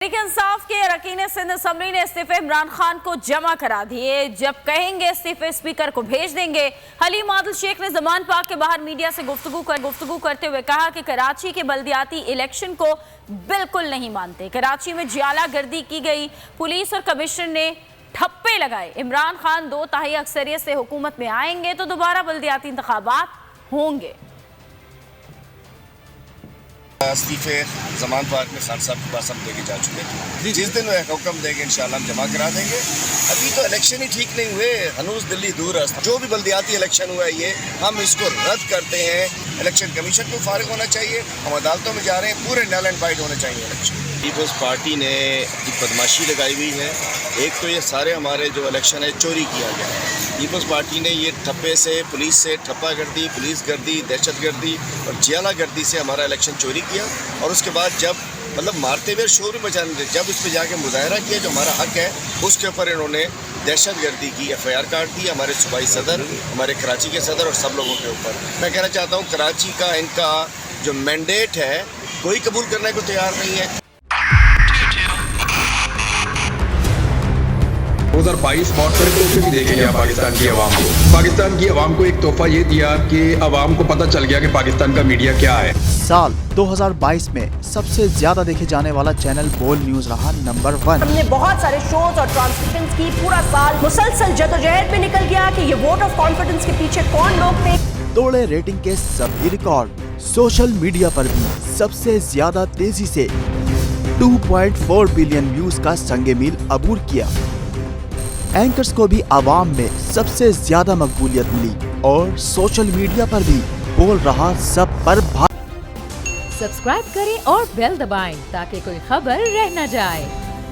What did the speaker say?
तहरीक इंसाफ के अरकान सिंध असम्बली ने इस्तीफे इमरान खान को जमा करा दिए। जब कहेंगे इस्तीफे स्पीकर को भेज देंगे। हलीम आदिल शेख ने जमान पार्क के बाहर मीडिया से गुफ्तगू करते हुए कहा कि कराची के बल्दियाती इलेक्शन को बिल्कुल नहीं मानते। कराची में जियाला गर्दी की गई, पुलिस और कमिश्नर ने ठप्पे लगाए। इमरान खान 2/3 अक्सरियत से हुकूमत में आएंगे तो दोबारा बल्दियाती इंतखाबात होंगे। इस्तीफे जमान पार्क में खान साहब के पास हम लेके जा चुके हैं। जिस दिन वह हुक्म देंगे इंशाल्लाह हम जमा करा देंगे। अभी तो इलेक्शन ही ठीक नहीं हुए, हनूज दिल्ली दूर है। जो भी बल्दियाती इलेक्शन हुआ है ये हम इसको रद्द करते हैं। इलेक्शन कमीशन को फारिग होना चाहिए, हम अदालतों में जा रहे हैं, पूरे नल एंड वाइड होने चाहिए इलेक्शन। पीपल्स पार्टी ने बदमाशी लगाई हुई है। एक तो ये सारे हमारे जो इलेक्शन है चोरी किया गया है। पीपल्स पार्टी ने ये ठप्पे से, पुलिस से ठप्पा गर्दी, पुलिस गर्दी, दहशत गर्दी और जियाला गर्दी से हमारा इलेक्शन चोरी किया। और उसके बाद जब मारते हुए शोर मचाने थे, जब इस पर जाके मुजाहरा किया जो हमारा हक है, उसके ऊपर इन्होंने दहशत गर्दी की FIR काट दी हमारे सूबाई सदर, हमारे कराची के सदर और सब लोगों के ऊपर। मैं कहना चाहता हूँ कराची का इनका जो मैंडेट है कोई कबूल करने को तैयार नहीं है। 2022 बहुत बड़े तोहफे भी देके गया पाकिस्तान की आवाम को। पाकिस्तान की आवाम को एक तोहफा ये दिया कि आवाम को पता चल गया कि पाकिस्तान का मीडिया क्या है। साल 2022 में सबसे ज्यादा देखे जाने वाला चैनल बोल न्यूज रहा नंबर 1। हमने बहुत सारे शोज और ट्रांसमिशंस की, पूरा साल मुसलसल जदोजहद में निकल गया कि ये वोट ऑफ कॉन्फिडेंस के पीछे कौन लोग थे। तोड़े रेटिंग के सभी रिकॉर्ड। सोशल मीडिया पर भी सबसे ज्यादा तेजी से 2.4 बिलियन व्यूज का संगे मील अबूर किया। एंकर्स को भी आवाम में सबसे ज्यादा मकबूलियत मिली और सोशल मीडिया पर भी बोल रहा सब पर सब्सक्राइब करें और बेल दबाएं ताकि कोई खबर रह न जाए।